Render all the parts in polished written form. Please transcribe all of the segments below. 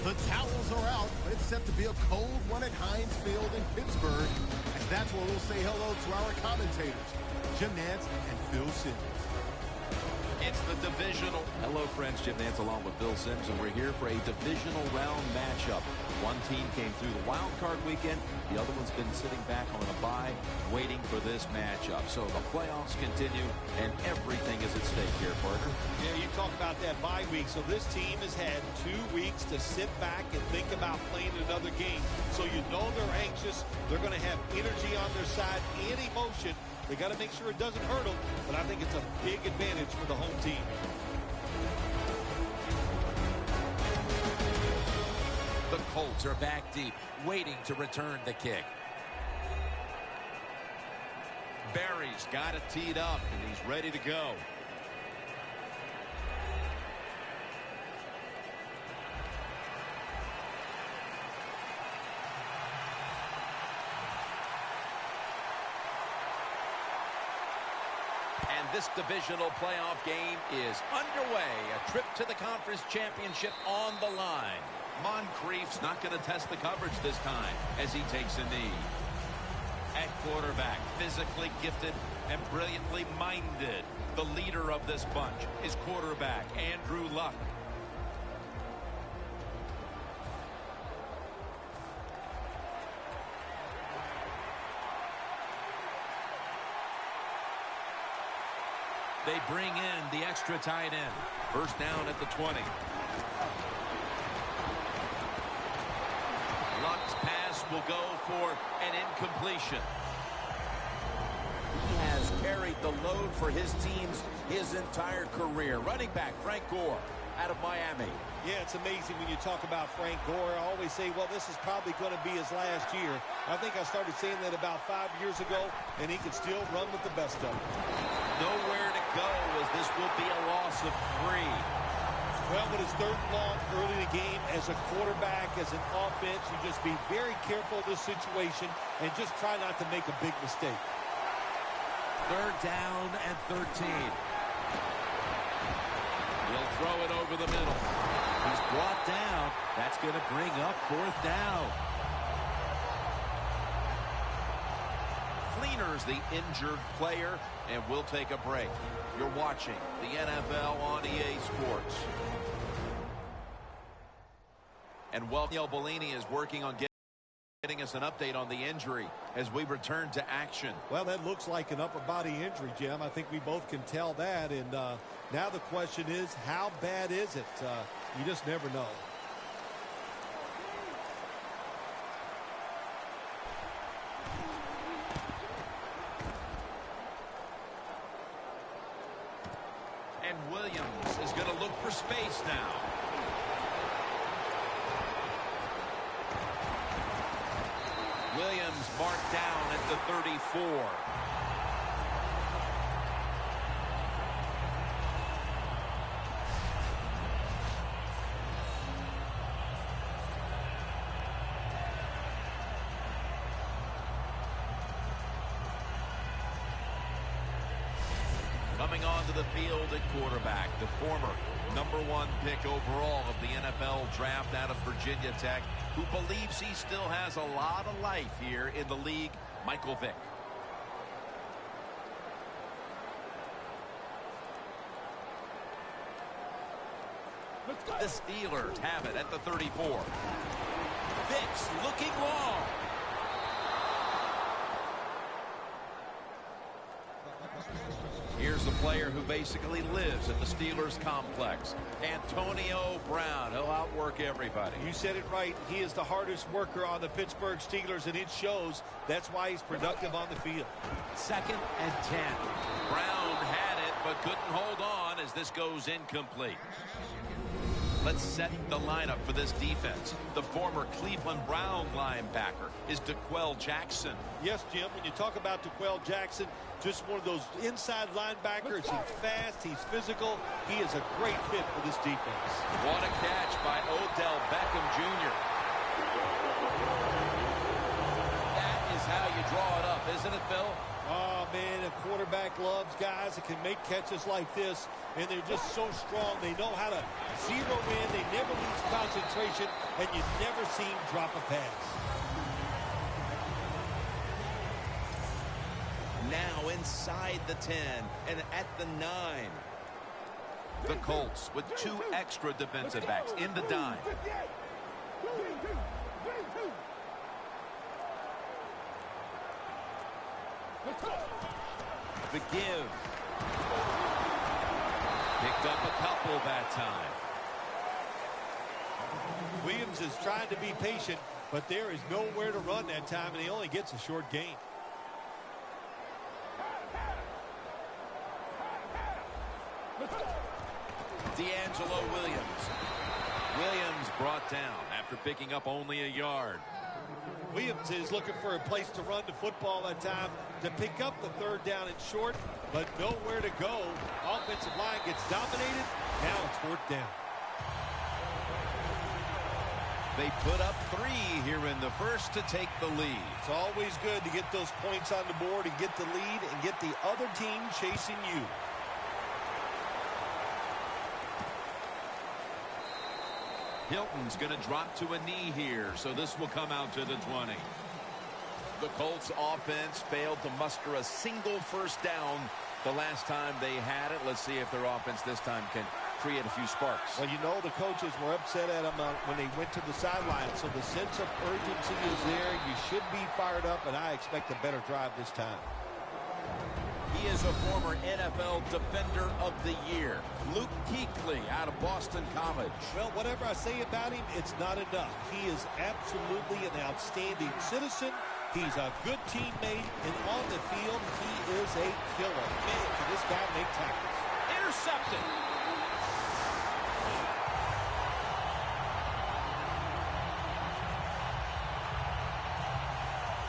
The towels are out. It's set to be a cold one at Heinz Field in Pittsburgh. And that's where we'll say hello to our commentators, Jim Nantz and Phil Simms. It's the divisional. Hello, friends. Jim Nantz along with Phil Simms, and we're here for a divisional round matchup. One team came through the wild card weekend. The other one's been sitting back on a bye, waiting for this matchup. So the playoffs continue, and everything is at stake here, partner. Yeah, you talk about that bye week. So this team has had 2 weeks to sit back and think about playing another game. So you know they're anxious. They're going to have energy on their side and emotion. They got to make sure it doesn't hurt them, but I think it's a big advantage for the home team. The Colts are back deep, waiting to return the kick. Barry's got it teed up, and he's ready to go. And this divisional playoff game is underway. A trip to the conference championship on the line. Moncrief's not going to test the coverage this time as he takes a knee. At quarterback, physically gifted and brilliantly minded. The leader of this bunch is quarterback Andrew Luck. They bring in the extra tight end. First down at the 20. Luck's pass will go for an incompletion. He has carried the load for his teams his entire career. Running back Frank Gore out of Miami. Yeah, it's amazing when you talk about Frank Gore. I always say, well, this is probably going to be his last year. I think I started saying that about 5 years ago, and he can still run with the best of them. Nowhere to go, as this will be a loss of 3. Well, when it's 3rd and long early in the game, as a quarterback, as an offense, you just be very careful of this situation and just try not to make a big mistake. 3rd down and 13. He'll throw it over the middle. He's brought down. That's going to bring up 4th down. Fleener's the injured player, and we'll take a break. You're watching the NFL on EA Sports. And Neil Bellini is working on getting us an update on the injury as we return to action. Well, that looks like an upper body injury, Jim. I think we both can tell that. And now the question is, how bad is it? You just never know. And Williams is going to look for space now. Williams marked down at the 34. Coming onto the field at quarterback, the former #1 pick overall of the NFL draft out of Virginia Tech, who believes he still has a lot of life here in the league, Michael Vick. The Steelers have it at the 34. Vick's looking long. Here's the player who basically lives at the Steelers complex, Antonio Brown. He'll outwork everybody. You said it right. He is the hardest worker on the Pittsburgh Steelers, and it shows. That's why he's productive on the field. 2nd and 10. Brown had it, but couldn't hold on as this goes incomplete. Let's set the lineup for this defense. The former Cleveland Brown linebacker is DeQuell Jackson. Yes, Jim, when you talk about DeQuell Jackson, just one of those inside linebackers. He's fast, he's physical. He is a great fit for this defense. What a catch by Odell Beckham Jr. That is how you draw it up, isn't it, Phil? Oh, man, a quarterback loves guys that can make catches like this, and they're just so strong. They know how to zero in. They never lose concentration, and you never see him drop a pass. Now inside the 10 and at the 9. The Colts with 2 extra defensive backs in the dime. The give. Picked up a couple that time. Williams is trying to be patient, but there is nowhere to run that time, and he only gets a short gain. D'Angelo Williams. Williams brought down after picking up only a yard. Williams is looking for a place to run the football that time to pick up the 3rd down and short, but nowhere to go. Offensive line gets dominated. Now it's 4th down. They put up 3 here in the first to take the lead. It's always good to get those points on the board and get the lead and get the other team chasing you. Hilton's going to drop to a knee here, so this will come out to the 20. The Colts offense failed to muster a single first down the last time they had it. Let's see if their offense this time can create a few sparks. Well, you know, the coaches were upset at them when they went to the sideline, so the sense of urgency is there. You should be fired up, and I expect a better drive this time. He is a former NFL Defender of the Year. Luke Kuechly out of Boston College. Well, whatever I say about him, it's not enough. He is absolutely an outstanding citizen. He's a good teammate, and on the field, he is a killer. Man, can this guy make tackles. Intercepted.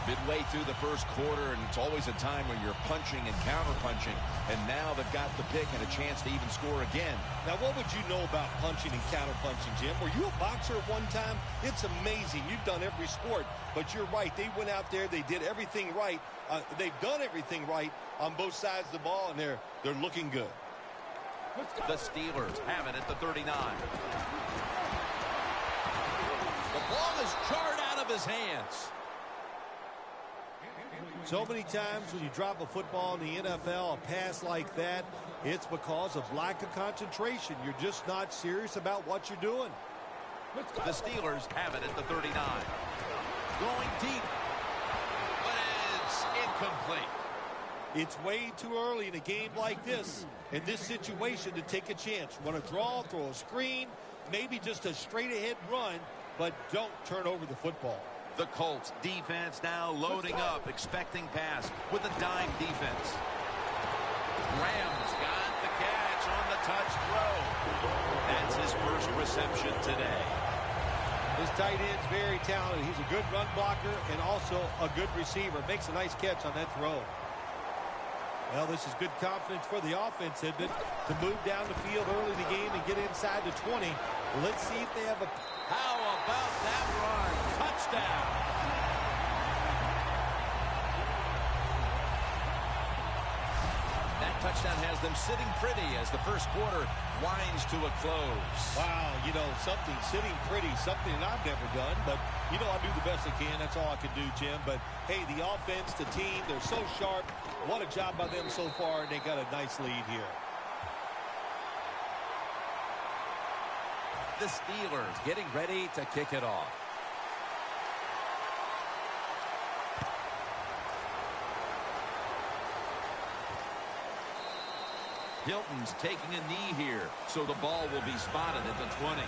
Midway through the first quarter, and it's always a time when you're punching and counter-punching, and now they've got the pick and a chance to even score again. Now, what would you know about punching and counter-punching, Jim? Were you a boxer at one time? It's amazing. You've done every sport, but you're right. They went out there. They did everything right. They've done everything right on both sides of the ball, and they're looking good. The Steelers have it at the 39. The ball is jarred out of his hands. So many times when you drop a football in the NFL, a pass like that, it's because of lack of concentration. You're just not serious about what you're doing. The Steelers have it at the 39. Going deep, but it's incomplete. It's way too early in a game like this, in this situation, to take a chance. Want to draw, throw a screen, maybe just a straight-ahead run, but don't turn over the football. The Colts defense now loading up, expecting pass with a dime defense. Rams got the catch on the touch throw. That's his first reception today. This tight end's very talented. He's a good run blocker and also a good receiver. Makes a nice catch on that throw. Well, this is good confidence for the offense, isn't it? To move down the field early in the game and get inside the 20. Let's see if they have a... How about that run? Touchdown. That touchdown has them sitting pretty as the first quarter winds to a close. Wow, you know, something sitting pretty, something I've never done, but, you know, I do the best I can. That's all I can do, Jim. But, hey, the offense, the team, they're so sharp. What a job by them so far, and they got a nice lead here. The Steelers getting ready to kick it off. Hilton's taking a knee here, so the ball will be spotted at the 20.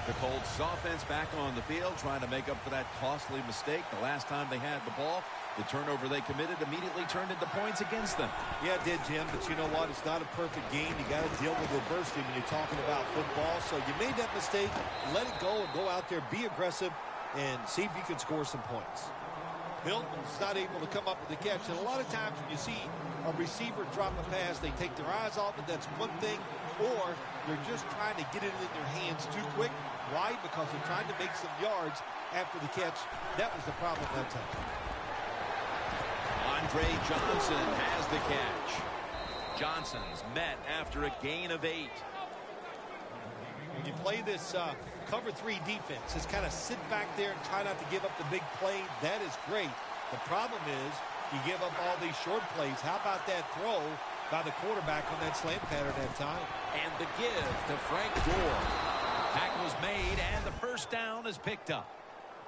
The Colts offense back on the field trying to make up for that costly mistake. The last time they had the ball, the turnover they committed immediately turned into points against them. Yeah, it did, Jim, but you know what? It's not a perfect game. You got to deal with adversity when you're talking about football. So you made that mistake, let it go, and go out there, be aggressive, and see if you can score some points. Hilton's not able to come up with the catch. And a lot of times when you see a receiver drop a pass, they take their eyes off it. That's one thing. Or they're just trying to get it in their hands too quick. Why? Because they're trying to make some yards after the catch. That was the problem that time. On Andre Johnson has the catch. Johnson's met after a gain of 8. When you play this cover 3 defense, just kind of sit back there and try not to give up the big play. That is great. The problem is you give up all these short plays. How about that throw by the quarterback on that slant pattern that time? And the give to Frank Gore. Tackle's made, and the first down is picked up.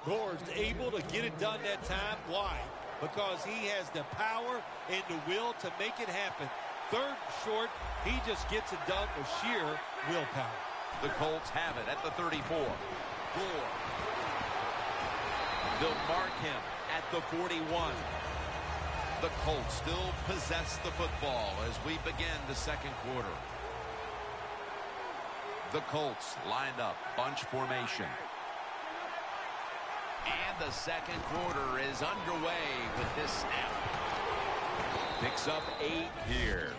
Gore's able to get it done that time. Why? Because he has the power and the will to make it happen. Third short, he just gets it done with sheer willpower. The Colts have it at the 34. Gore. They'll mark him at the 41. The Colts still possess the football as we begin the second quarter. The Colts lined up, bunch formation. And the second quarter is underway with this snap. Picks up 8 here.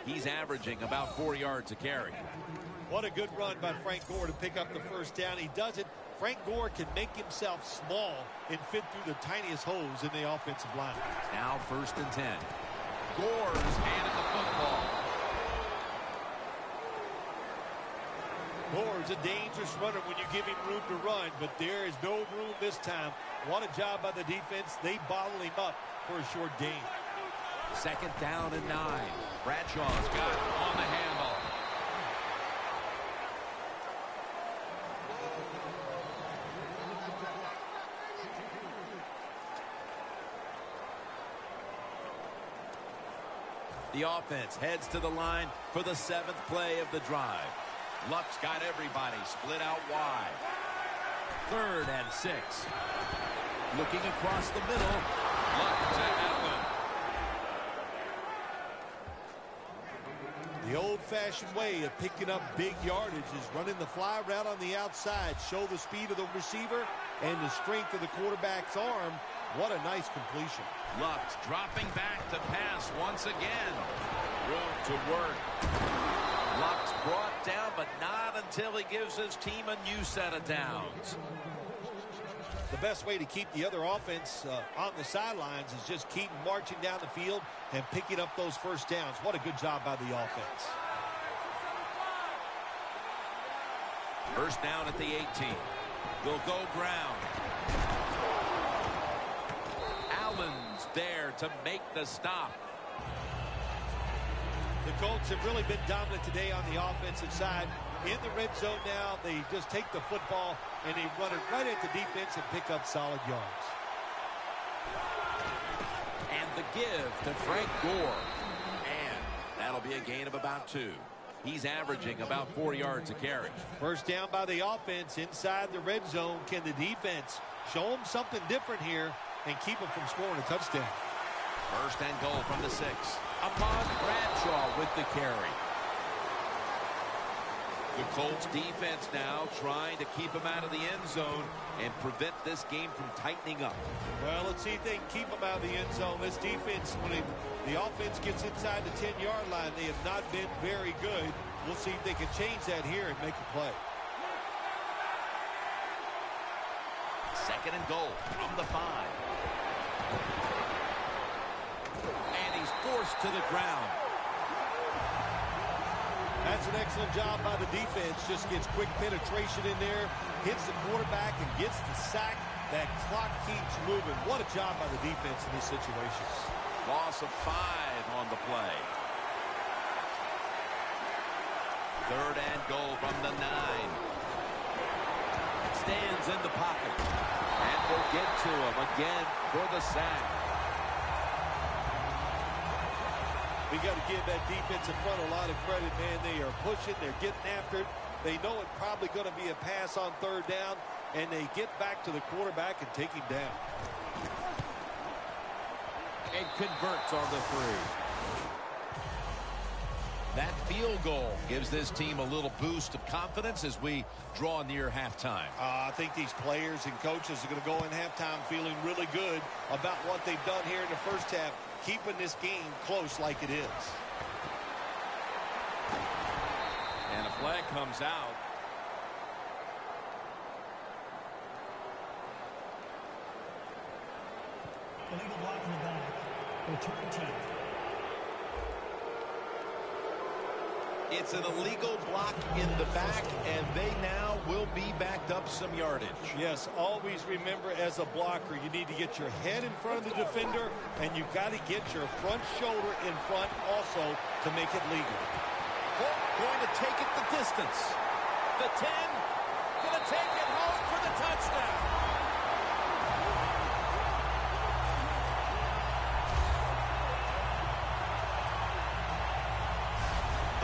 He's averaging about 4 yards a carry. What a good run by Frank Gore to pick up the first down. He does it. Frank Gore can make himself small and fit through the tiniest holes in the offensive line. Now 1st and 10. Gore's handed the football. Gore's a dangerous runner when you give him room to run, but there is no room this time. What a job by the defense. They bottle him up for a short gain. 2nd down and 9. Bradshaw's got it on the handle. The offense heads to the line for the 7th play of the drive. Luck's got everybody split out wide. 3rd and 6. Looking across the middle. Luck to Allen. The old-fashioned way of picking up big yardage is running the fly route on the outside. Show the speed of the receiver and the strength of the quarterback's arm. What a nice completion. Luck's dropping back to pass once again. Room to work. Luck's brought down, but not until he gives his team a new set of downs. The best way to keep the other offense on the sidelines is just keep marching down the field and picking up those first downs. What a good job by the offense. 1st down at the 18. They'll go ground. Allen's there to make the stop. The Colts have really been dominant today on the offensive side. In the red zone now, they just take the football and they run it right at the defense and pick up solid yards. And the give to Frank Gore. And that'll be a gain of about 2. He's averaging about 4 yards a carry. First down by the offense inside the red zone. Can the defense show them something different here and keep them from scoring a touchdown? 1st and goal from the 6. Ahmad Bradshaw with the carry. The Colts defense now trying to keep him out of the end zone and prevent this game from tightening up. Well, let's see if they can keep him out of the end zone. This defense, when the offense gets inside the 10-yard line, they have not been very good. We'll see if they can change that here and make a play. 2nd and goal from the 5. And he's forced to the ground. That's an excellent job by the defense. Just gets quick penetration in there, hits the quarterback, and gets the sack. That clock keeps moving. What a job by the defense in this situation. Loss of 5 on the play. 3rd and goal from the 9. Stands in the pocket. And will get to him again for the sack. We got to give that defensive front a lot of credit, man. They are pushing. They're getting after it. They know it's probably going to be a pass on 3rd down, and they get back to the quarterback and take him down. And converts on the 3. That field goal gives this team a little boost of confidence as we draw near halftime. I think these players and coaches are going to go in halftime feeling really good about what they've done here in the first half, keeping this game close like it is. And a flag comes out. Illegal block in the back. Return team. It's an illegal block in the back, and they now will be backed up some yardage. Yes, always remember as a blocker, you need to get your head in front of the defender, and you've got to get your front shoulder in front also to make it legal. Holt going to take it the distance. The 10, going to take it home for the touchdown.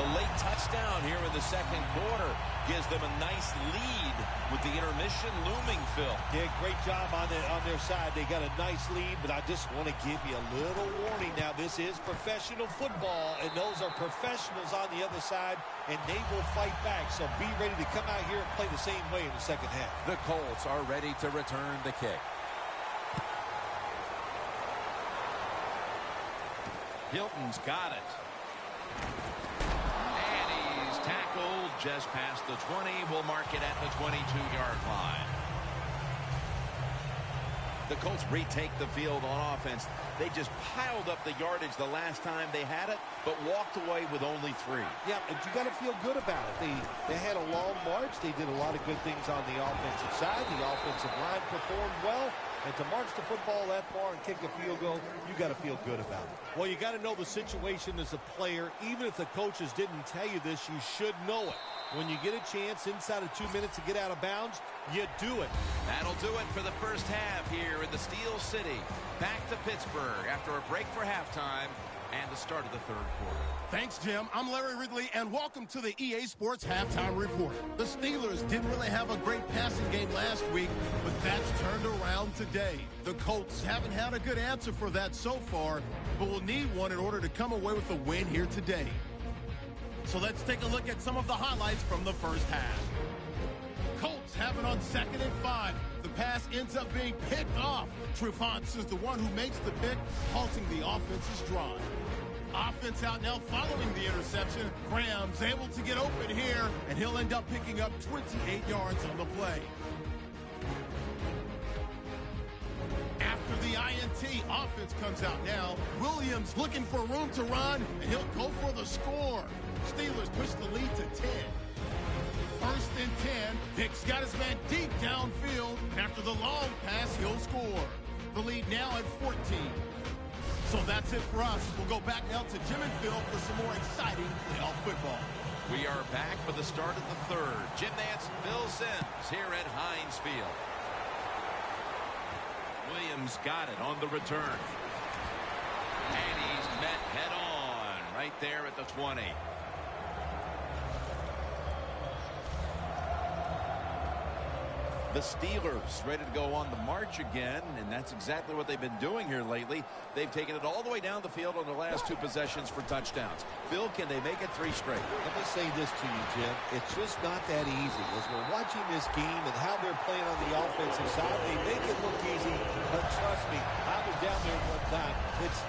The late touchdown here in the second quarter gives them a nice lead with the intermission looming, Phil. Yeah, great job on their side. They got a nice lead, but I just want to give you a little warning now. This is professional football, and those are professionals on the other side, and they will fight back. So be ready to come out here and play the same way in the second half. The Colts are ready to return the kick. Hilton's got it. Tackled just past the 20. We'll mark it at the 22-yard line. The Colts retake the field on offense. They just piled up the yardage the last time they had it, but walked away with only 3. Yeah, and you got to feel good about it. They had a long march. They did a lot of good things on the offensive side. The offensive line performed well. And to march the football that far and kick a field goal, you got to feel good about it. Well, you got to know the situation as a player. Even if the coaches didn't tell you this, you should know it. When you get a chance inside of 2 minutes to get out of bounds, you do it. That'll do it for the first half here in the Steel City. Back to Pittsburgh after a break for halftime and the start of the third quarter. Thanks, Jim. I'm Larry Ridley, and welcome to the EA Sports Halftime Report. The Steelers didn't really have a great passing game last week, but that's turned around today. The Colts haven't had a good answer for that so far, but will need one in order to come away with a win here today. So let's take a look at some of the highlights from the first half. Colts have it on 2nd and 5. The pass ends up being picked off. Trufant is the one who makes the pick, halting the offense's drive. Offense out now following the interception. Graham's able to get open here, and he'll end up picking up 28 yards on the play. After the INT, offense comes out now. Williams looking for room to run, and he'll go for the score. Steelers push the lead to 10. 1st and 10. Vick's got his man deep downfield. After the long pass, he'll score. The lead now at 14. So that's it for us. We'll go back now to Jim and Phil for some more exciting playoff football. We are back for the start of the third. Jim Nantz, Phil Simms here at Heinz Field. Williams got it on the return. And he's met head on right there at the 20. The Steelers ready to go on the march again, and that's exactly what they've been doing here lately. They've taken it all the way down the field on the last 2 possessions for touchdowns. Phil, can they make it 3 straight? Let me say this to you, Jim. It's just not that easy. As we're watching this game and how they're playing on the offensive side, they make it look easy, but trust me, I was down there one time.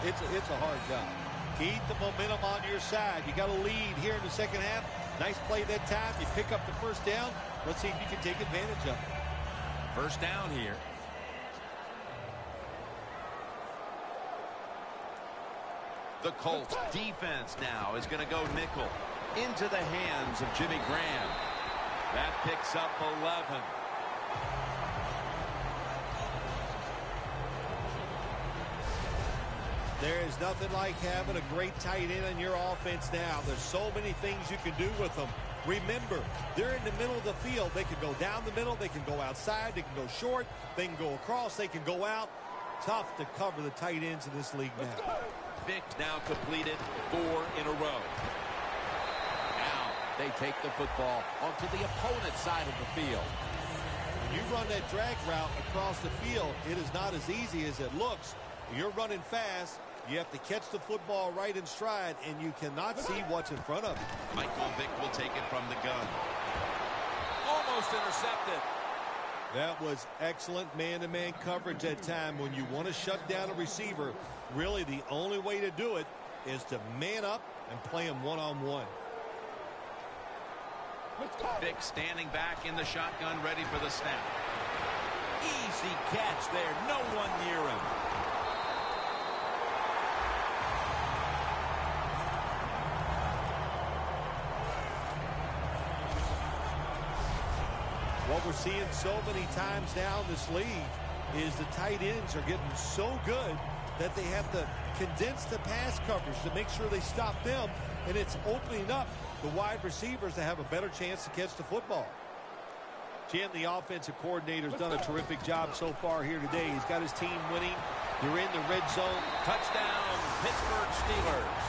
It's a hard job. Keep the momentum on your side. You got a lead here in the second half. Nice play that time. You pick up the first down. Let's see if you can take advantage of it. First down here. The Colts defense now is going to go nickel into the hands of Jimmy Graham. That picks up 11. There is nothing like having a great tight end in your offense now. There's so many things you can do with them. Remember, they're in the middle of the field. They can go down the middle. They can go outside. They can go short. They can go across. They can go out. Tough to cover the tight ends in this league now. Vick now completed 4 in a row. Now they take the football onto the opponent's side of the field. When you run that drag route across the field, it is not as easy as it looks. You're running fast. You have to catch the football right in stride, and you cannot see what's in front of you. Michael Vick will take it from the gun. Almost intercepted. That was excellent man-to-man coverage that time. When you want to shut down a receiver, really the only way to do it is to man up and play him one-on-one. Vick standing back in the shotgun, ready for the snap. Easy catch there. No one near him. What we're seeing so many times now in this league is the tight ends are getting so good that they have to condense the pass coverage to make sure they stop them, and it's opening up the wide receivers to have a better chance to catch the football. Jim, the offensive coordinator's done a terrific job so far here today. He's got his team winning. They're in the red zone. Touchdown, Pittsburgh Steelers.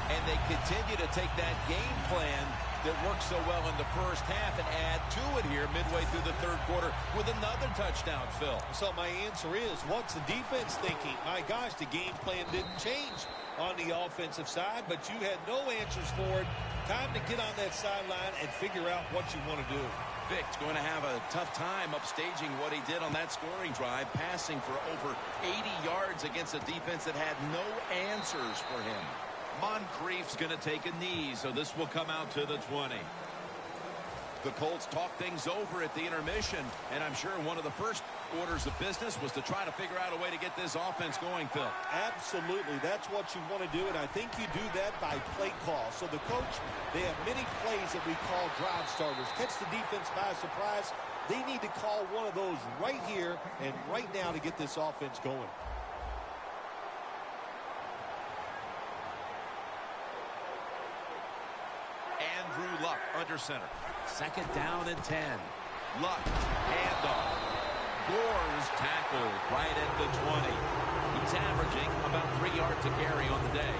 And they continue to take that game plan that worked so well in the first half and add to it here midway through the third quarter with another touchdown, Phil. So my answer is, what's the defense thinking? My gosh, the game plan didn't change on the offensive side, but you had no answers for it. Time to get on that sideline and figure out what you want to do. Vic's going to have a tough time upstaging what he did on that scoring drive, passing for over 80 yards against a defense that had no answers for him. Moncrief's going to take a knee, so this will come out to the 20. The Colts talk things over at the intermission, and I'm sure one of the first orders of business was to try to figure out a way to get this offense going, Phil. Absolutely. That's what you want to do, and I think you do that by play call. So the coach, they have many plays that we call drive starters. Catch the defense by surprise. They need to call one of those right here and right now to get this offense going. Andrew Luck under center. Second down and 10. Luck, handoff. Gore's tackled right at the 20. He's averaging about 3 yards a carry on the day.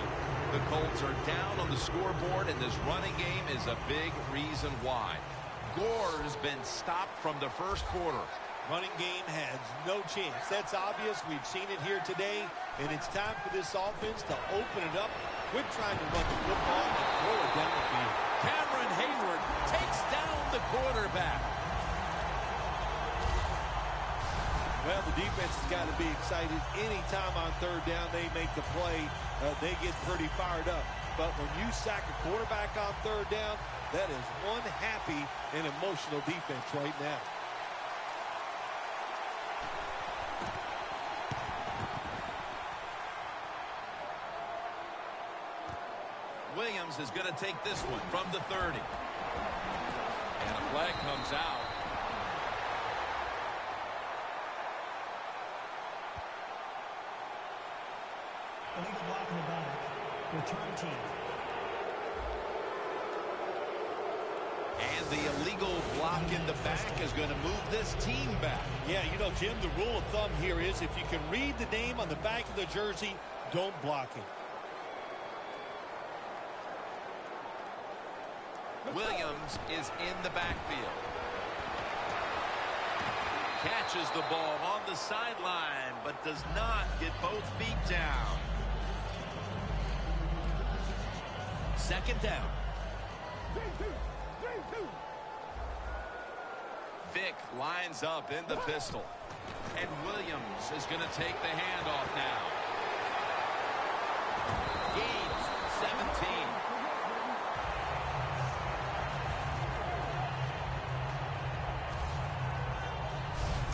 The Colts are down on the scoreboard, and this running game is a big reason why. Gore's been stopped from the first quarter. Running game has no chance. That's obvious. We've seen it here today, and it's time for this offense to open it up. Quit trying to run the football and throw it down the field. Cameron Hayward takes down the quarterback. Well, the defense has got to be excited. Anytime on third down they make the play, they get pretty fired up. But when you sack a quarterback on third down, that is one happy and emotional defense right now. Williams is going to take this one from the 30. And a flag comes out. Illegal block in the back. Return team. And the illegal block in the back is going to move this team back. Yeah, you know, Jim, the rule of thumb here is if you can read the name on the back of the jersey, don't block it. Williams is in the backfield. Catches the ball on the sideline, but does not get both feet down. Second down. Vic lines up in the pistol. And Williams is going to take the handoff now. Gains 17.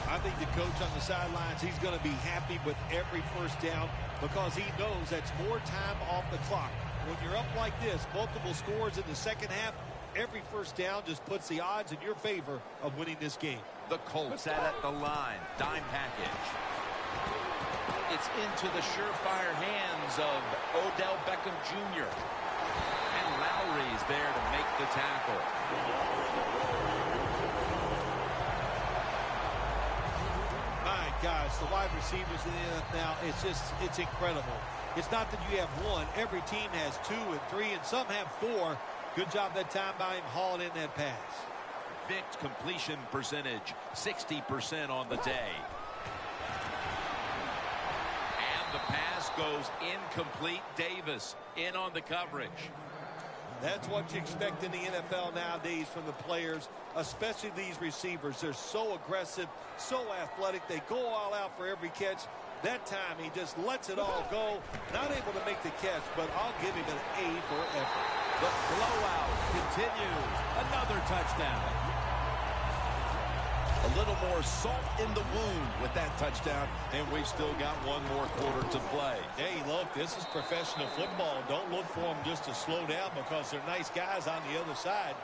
I think the coach on the sidelines, he's going to be happy with every first down because he knows that's more time off the clock. When you're up like this, multiple scores in the second half, every first down just puts the odds in your favor of winning this game. The Colts at the line. Dime package. It's into the surefire hands of Odell Beckham Jr. And Lowry's there to make the tackle. My gosh, the wide receivers in the NFL, it's incredible. It's not that you have one. Every team has 2 and 3, and some have 4. Good job that time by him hauling in that pass. Vic's completion percentage, 60% on the day. And the pass goes incomplete. Davis in on the coverage. That's what you expect in the NFL nowadays from the players, especially these receivers. They're so aggressive, so athletic. They go all out for every catch. That time, he just lets it all go. Not able to make the catch, but I'll give him an A for effort. The blowout continues. Another touchdown. A little more salt in the wound with that touchdown, and we've still got one more quarter to play. Hey, look, this is professional football. Don't look for them just to slow down because they're nice guys on the other side.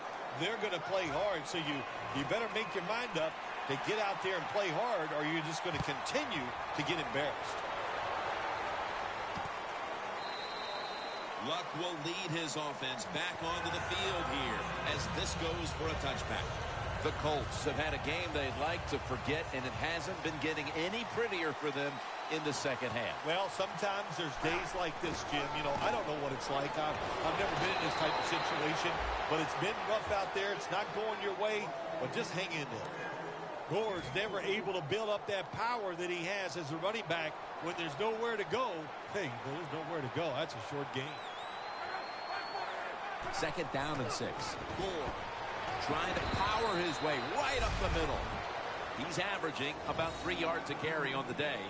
They're going to play hard, so you better make your mind up to get out there and play hard, or you're just going to continue to get embarrassed. Luck will lead his offense back onto the field here as this goes for a touchback. The Colts have had a game they'd like to forget, and it hasn't been getting any prettier for them in the second half. Well, sometimes there's days like this, Jim. You know, I don't know what it's like. I've never been in this type of situation, but it's been rough out there. It's not going your way, but just hang in there. Gore's never able to build up that power that he has as a running back when there's nowhere to go. Hey, there's nowhere to go. That's a short game. Second down and 6. Gore trying to power his way right up the middle. He's averaging about 3 yards a carry on the day.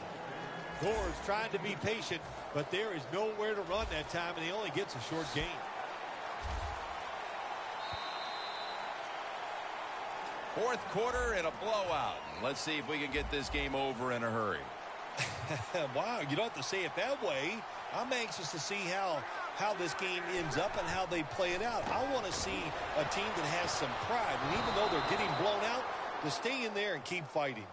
Gore's trying to be patient, but there is nowhere to run that time, and he only gets a short gain. Fourth quarter and a blowout. Let's see if we can get this game over in a hurry. Wow, you don't have to say it that way. I'm anxious to see how this game ends up and how they play it out. I want to see a team that has some pride, and even though they're getting blown out, to stay in there and keep fighting.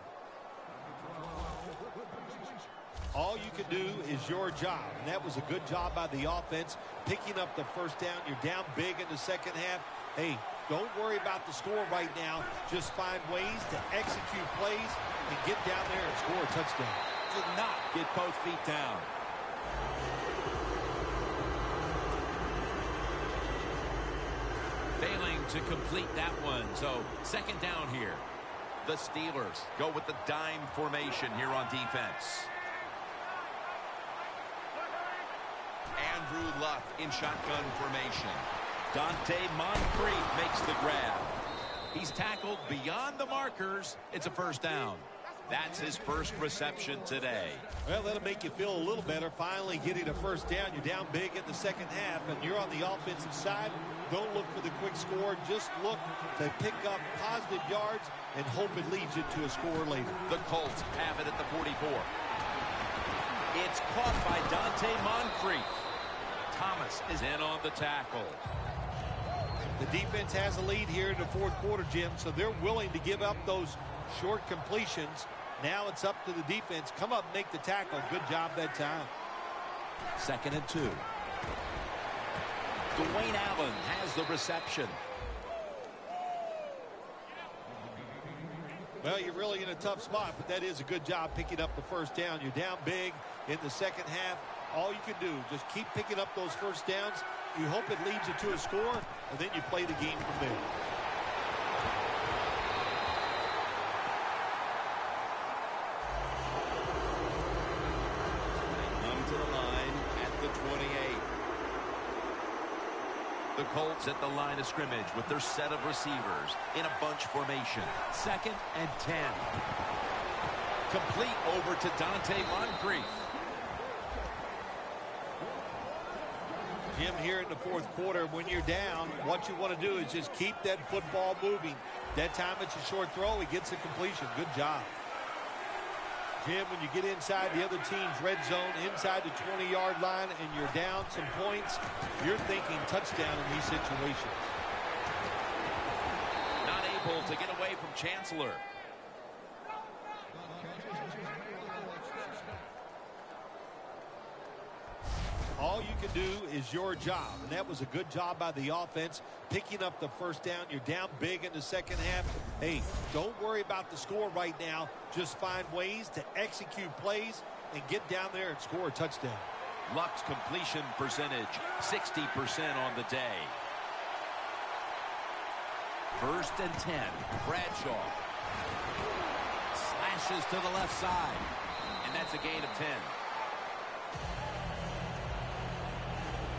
All you can do is your job, and that was a good job by the offense, picking up the first down. You're down big in the second half. Hey, don't worry about the score right now. Just find ways to execute plays and get down there and score a touchdown. Did not get both feet down. Failing to complete that one, so second down here. The Steelers go with the dime formation here on defense. Andrew Luck in shotgun formation. Dante Moncrief makes the grab. He's tackled beyond the markers. It's a first down. That's his first reception today. Well, that'll make you feel a little better. Finally getting a first down. You're down big in the second half, and you're on the offensive side. Don't look for the quick score. Just look to pick up positive yards and hope it leads you to a score later. The Colts have it at the 44. It's caught by Dante Moncrief. Thomas is in on the tackle. The defense has a lead here in the fourth quarter, Jim, so they're willing to give up those short completions. Now it's up to the defense. Come up, make the tackle. Good job that time. Second and 2. Dwayne Allen has the reception. Well, you're really in a tough spot, but that is a good job picking up the first down. You're down big in the second half. All you can do, just keep picking up those first downs. You hope it leads you to a score, and then you play the game from there. To the line at the 28. The Colts at the line of scrimmage with their set of receivers in a bunch formation. Second and 10. Complete over to Dante Moncrief. Jim, here in the fourth quarter, when you're down, what you want to do is just keep that football moving. That time it's a short throw. He gets a completion. Good job. Jim, when you get inside the other team's red zone, inside the 20-yard line, and you're down some points, you're thinking touchdown in these situations. Not able to get away from Chancellor. All you can do is your job, and that was a good job by the offense, picking up the first down. You're down big in the second half. Hey, don't worry about the score right now. Just find ways to execute plays and get down there and score a touchdown. Luck's completion percentage, 60% on the day. First and 10. Bradshaw slashes to the left side, and that's a gain of 10.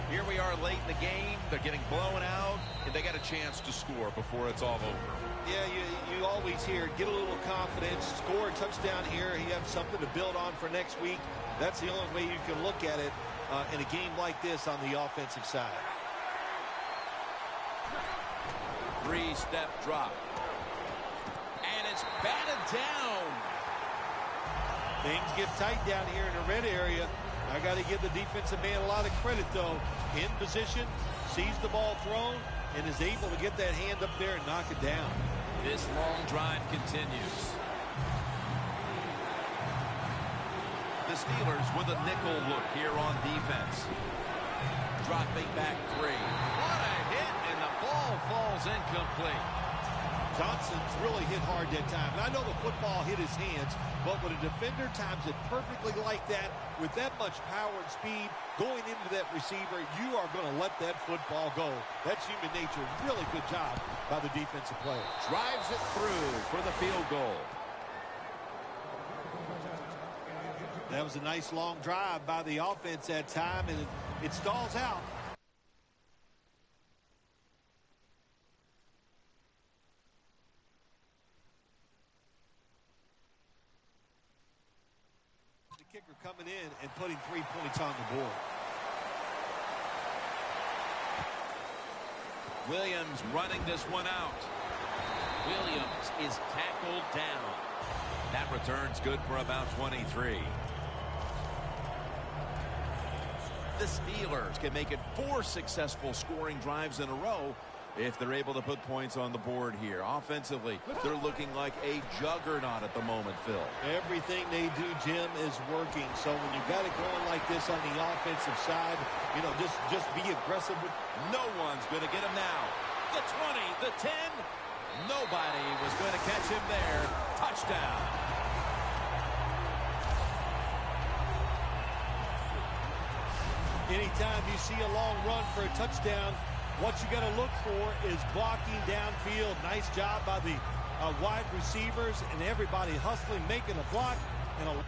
Here we are late in the game. They're getting blown out, and they got a chance to score before it's all over. Yeah, you always hear, get a little confidence, score a touchdown here. You have something to build on for next week. That's the only way you can look at it in a game like this on the offensive side. 3-step drop. And it's batted down. Things get tight down here in the red area. I got to give the defensive man a lot of credit, though. In position, sees the ball thrown, and is able to get that hand up there and knock it down. This long drive continues. The Steelers with a nickel look here on defense. Dropping back 3. What a hit, and the ball falls incomplete. Johnson's really hit hard that time. And I know the football hit his hands, but when a defender times it perfectly like that, with that much power and speed going into that receiver, you are going to let that football go. That's human nature. Really good job by the defensive player. Drives it through for the field goal. That was a nice long drive by the offense that time, and it stalls out. The kicker coming in and putting 3 points on the board. Williams running this one out. Williams is tackled down. That return's good for about 23. The Steelers can make it 4 successful scoring drives in a row if they're able to put points on the board here. Offensively, they're looking like a juggernaut at the moment, Phil. Everything they do, Jim, is working. So when you got it going like this on the offensive side, you know, just be aggressive. No one's going to get him now. The 20, the 10. Nobody was going to catch him there. Touchdown. Anytime you see a long run for a touchdown, what you got to look for is blocking downfield. Nice job by the wide receivers and everybody hustling, making a block. And a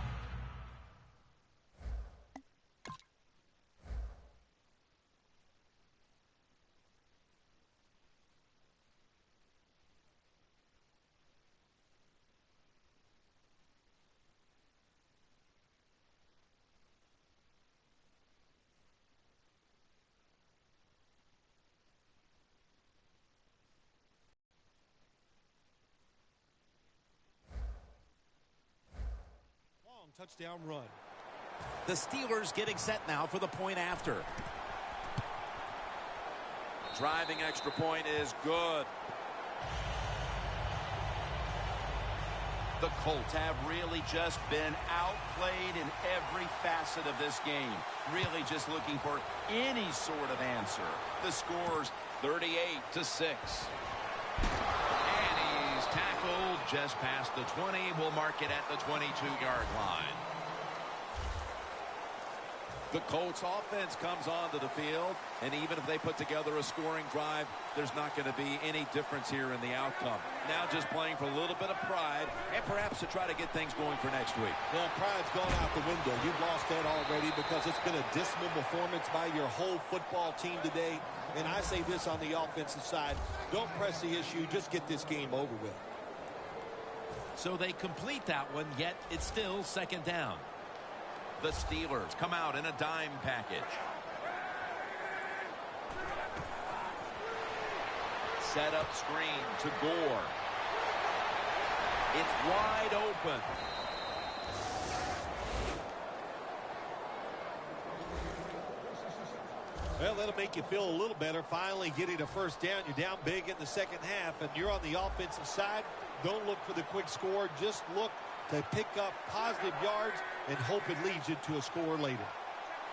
touchdown run. The Steelers getting set now for the point after. Driving extra point is good. The Colts have really just been outplayed in every facet of this game. Really just looking for any sort of answer. The score's 38-6. Tackled just past the 20. We'll mark it at the 22-yard line. The Colts offense comes onto the field, and even if they put together a scoring drive, there's not going to be any difference here in the outcome. Now just playing for a little bit of pride and perhaps to try to get things going for next week. Well, pride's gone out the window. You've lost that already because it's been a dismal performance by your whole football team today. And I say this on the offensive side, don't press the issue, just get this game over with. So they complete that one, yet it's still second down. The Steelers come out in a dime package. Set up screen to Gore. It's wide open. Well, that'll make you feel a little better. Finally getting a first down. You're down big in the second half, and you're on the offensive side. Don't look for the quick score. Just look to pick up positive yards and hope it leads you to a score later.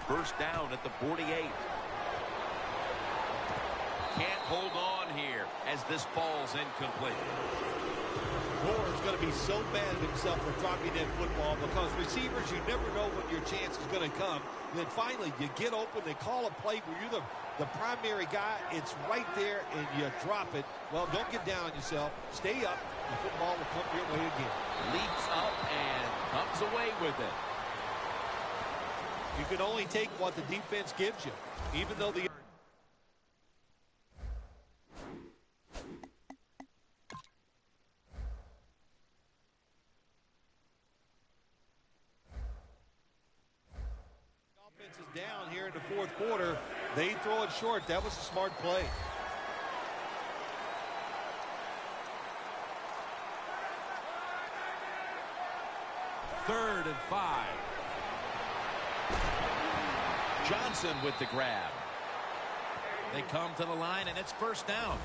First down at the 48. Can't hold on here as this falls incomplete. Gore is going to be so mad at himself for dropping that football because receivers, you never know when your chance is going to come. And then finally, you get open, they call a play where you're the primary guy. It's right there, and you drop it. Well, don't get down on yourself. Stay up. The football will come your way again. Leaps up and comes away with it. You can only take what the defense gives you, even though the offense is down here in the fourth quarter. They throw it short. That was a smart play. 3rd and 5. Johnson with the grab. They come to the line, and it's 1st down.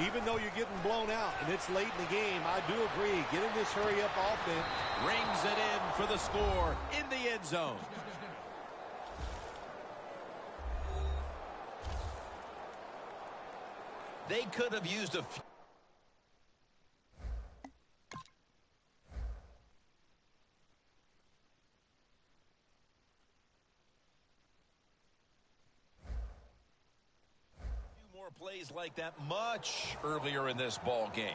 Even though you're getting blown out and it's late in the game, I do agree. Getting this hurry-up offense. Rings it in for the score in the end zone. They could have used a few more plays like that much earlier in this ball game.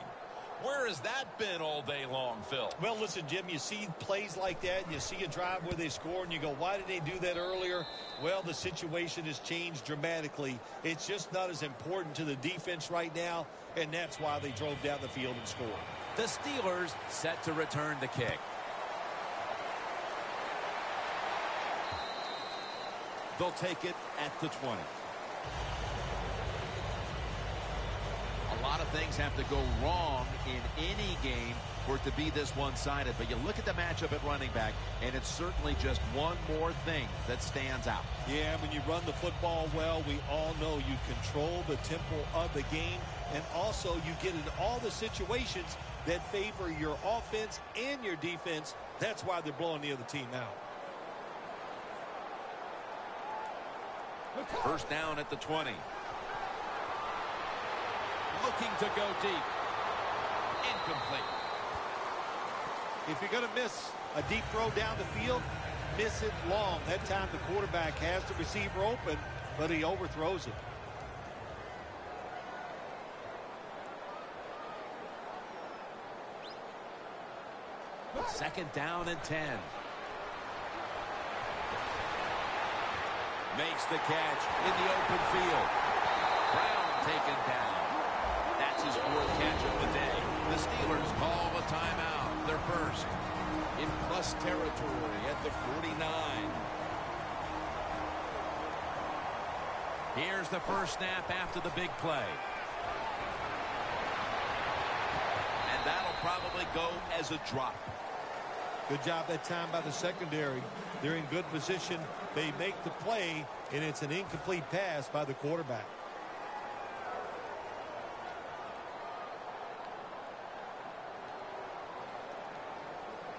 Where has that been all day long, Phil? Well, listen, Jim, you see plays like that, and you see a drive where they score, and you go, why did they do that earlier? Well, the situation has changed dramatically. It's just not as important to the defense right now, and that's why they drove down the field and scored. The Steelers set to return the kick. They'll take it at the 20. A lot of things have to go wrong in any game for it to be this one-sided. But you look at the matchup at running back, and it's certainly just one more thing that stands out. Yeah, when you run the football well, we all know you control the tempo of the game, and also you get in all the situations that favor your offense and your defense. That's why they're blowing the other team out. 1st down at the 20. Looking to go deep. Incomplete. If you're going to miss a deep throw down the field, miss it long. That time the quarterback has the receiver open, but he overthrows it. 2nd down and 10. Makes the catch in the open field. Brown taken down. That's his 4th catch of the day. The Steelers call a timeout. Their first. In plus territory at the 49. Here's the first snap after the big play. And that'll probably go as a drop. Good job that time by the secondary. They're in good position. They make the play, and it's an incomplete pass by the quarterback.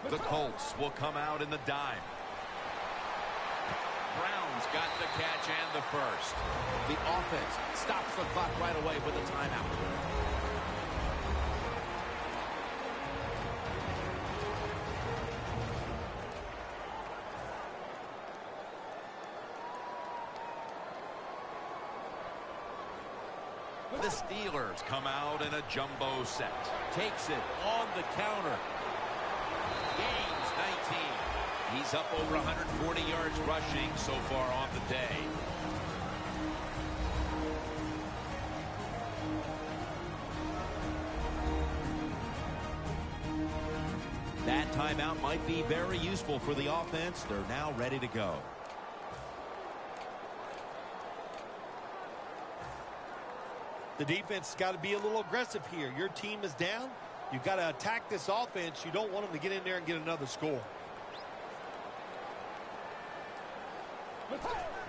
The Colts will come out in the dime. Brown's got the catch and the first. The offense stops the clock right away with a timeout. The Steelers come out in a jumbo set. Takes it on the counter. Gains 19. He's up over 140 yards rushing so far on the day. That timeout might be very useful for the offense. They're now ready to go. The defense has got to be a little aggressive here. Your team is down. You've got to attack this offense. You don't want them to get in there and get another score.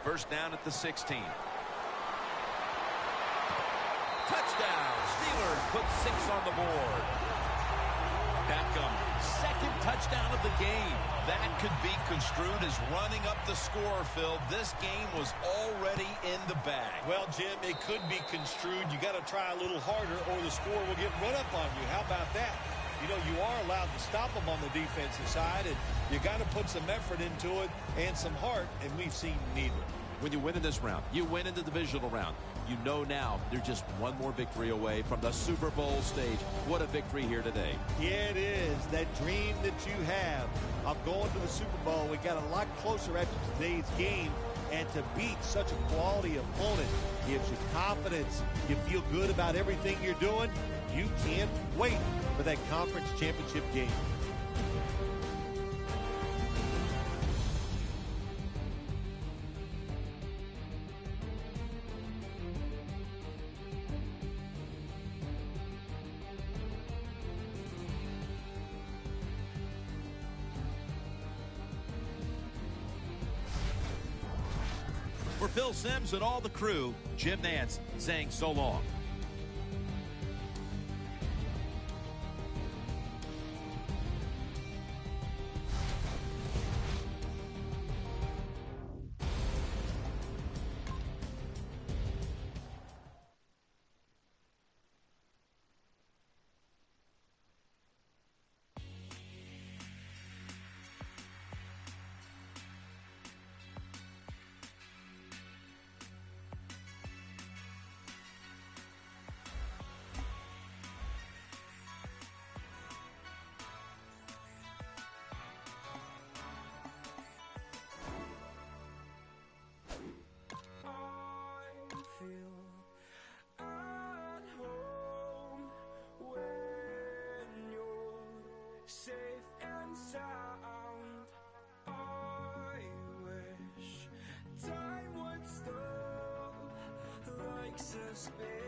1st down at the 16. Touchdown. Steelers put 6 on the board. Beckham, 2nd touchdown of the game. That could be construed as running up the score, Phil. This game was already in the bag. Well, Jim, it could be construed. You got to try a little harder or the score will get run up on you. How about that? You know, you are allowed to stop them on the defensive side, and you got to put some effort into it and some heart, and we've seen neither. When you win in this round, you win in the divisional round. You know now they're just one more victory away from the Super Bowl stage. What a victory here today. Yeah, it is. That dream that you have of going to the Super Bowl, we got a lot closer after today's game. And to beat such a quality opponent gives you confidence. You feel good about everything you're doing. You can't wait for that conference championship game. For Phil Simms and all the crew, Jim Nance saying so long. Time would stop like suspicion.